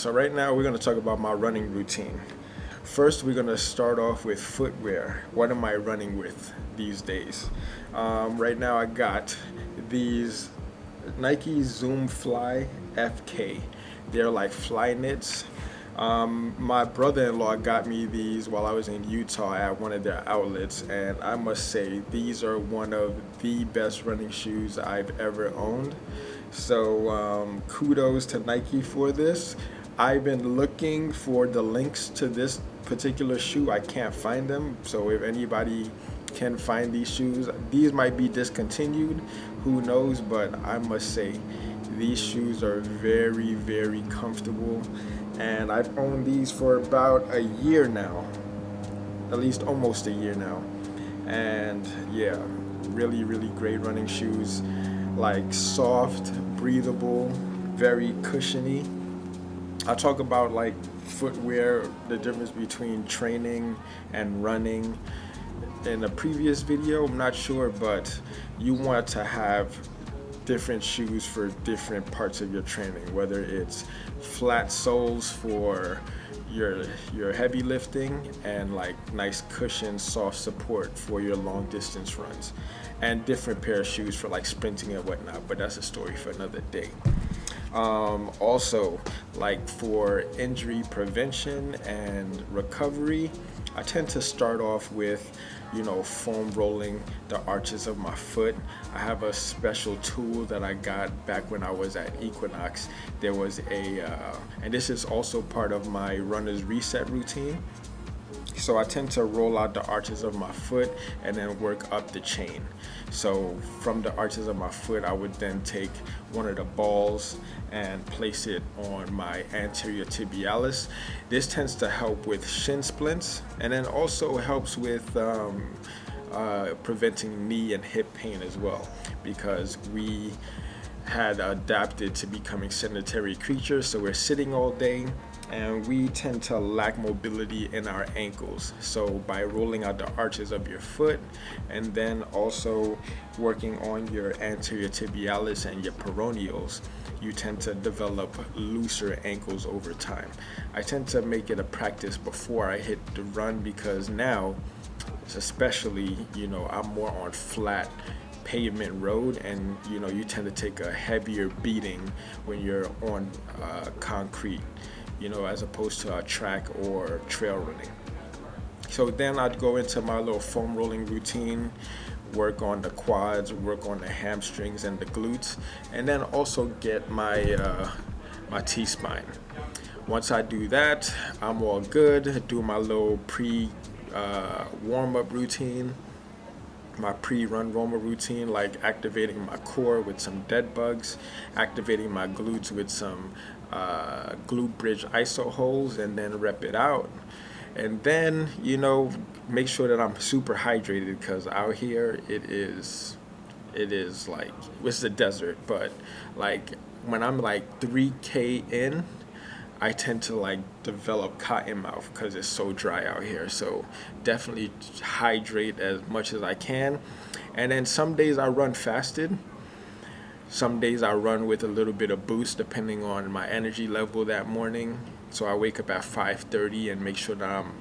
So right now we're going to talk about my running routine. First, we're going to start off with footwear. What am I running with these days? Right now I got these Nike Zoom Fly FK. They're like fly knits. My brother-in-law got me these while I was in Utah at one of their outlets, and I must say these are one of the best running shoes I've ever owned. So kudos to Nike for this. I've been looking for the links to this particular shoe. I can't find them. So if anybody can find these shoes, these might be discontinued. Who knows? But I must say, these shoes are very, very comfortable. And I've owned these for about a year now, at least almost a year now. And yeah, really, really great running shoes, like soft, breathable, very cushiony. I talk about like footwear, the difference between training and running in a previous video. I'm not sure, but you want to have different shoes for different parts of your training, whether it's flat soles for your heavy lifting and like nice cushion soft support for your long distance runs, and different pair of shoes for like sprinting and whatnot, but that's a story for another day. Also, like for injury prevention and recovery, I tend to start off with, foam rolling the arches of my foot. I have a special tool that I got back when I was at Equinox. There was and this is also part of my runner's reset routine. So I tend to roll out the arches of my foot and then work up the chain. So from the arches of my foot, I would then take one of the balls and place it on my anterior tibialis. This tends to help with shin splints, and then also helps with preventing knee and hip pain as well, because we had adapted to becoming sedentary creatures, so we're sitting all day and we tend to lack mobility in our ankles. So by rolling out the arches of your foot and then also working on your anterior tibialis and your peroneals, you tend to develop looser ankles over time. I tend to make it a practice before I hit the run, because now, especially, I'm more on flat pavement road, and you tend to take a heavier beating when you're on concrete, as opposed to a track or trail running. So then I'd go into my little foam rolling routine, work on the quads, work on the hamstrings and the glutes, and then also get my my T-spine. Once I do that, I'm all good. Do my little warm-up routine, my pre-run warm-up routine, like activating my core with some dead bugs, activating my glutes with some glute bridge iso holds, and then rep it out. And then, make sure that I'm super hydrated, because out here it is like, it's the desert, but like when I'm like 3K in, I tend to like develop cotton mouth because it's so dry out here. So definitely hydrate as much as I can. And then some days I run fasted. Some days I run with a little bit of boost depending on my energy level that morning. So I wake up at 5:30 and make sure that I'm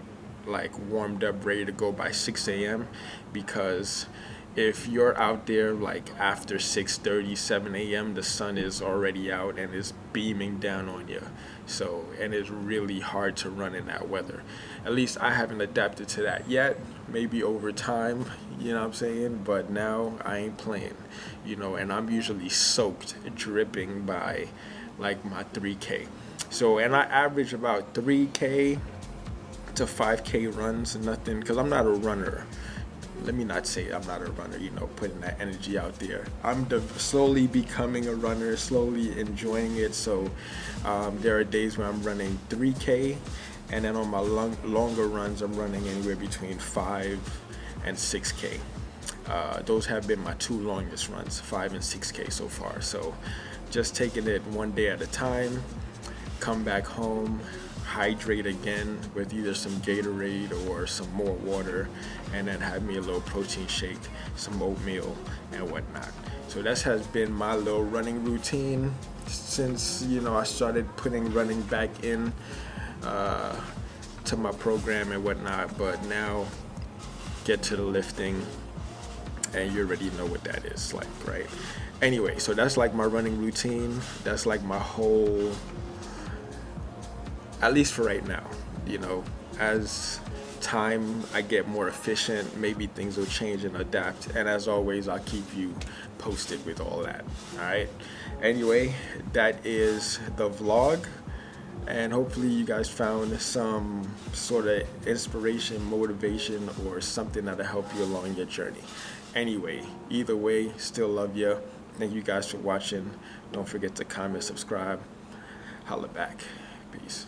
like warmed up, ready to go by 6 a.m. Because if you're out there like after 6:30, 7 a.m., the sun is already out and it's beaming down on you. So, and it's really hard to run in that weather. At least I haven't adapted to that yet. Maybe over time, you know what I'm saying? But now I ain't playing, and I'm usually soaked, dripping by like my 3K. So, and I average about 3K to 5K runs, nothing, because I'm not a runner. Let me not say I'm not a runner, putting that energy out there. I'm slowly becoming a runner, slowly enjoying it. So there are days where I'm running 3K, and then on my longer runs, I'm running anywhere between 5 and 6K. Those have been my two longest runs, 5 and 6K so far. So just taking it one day at a time, come back home, hydrate again with either some Gatorade or some more water, and then have me a little protein shake, some oatmeal, and whatnot. So that has been my little running routine since I started putting running back in to my program and whatnot. But now get to the lifting, and you already know what that is like, right? Anyway, so that's like my running routine. That's like my whole, at least for right now. As time I get more efficient, maybe things will change and adapt. And as always, I'll keep you posted with all that. All right. Anyway, that is the vlog. And hopefully you guys found some sort of inspiration, motivation, or something that'll help you along your journey. Anyway, either way, still love you. Thank you guys for watching. Don't forget to comment, subscribe. Holla back. Peace.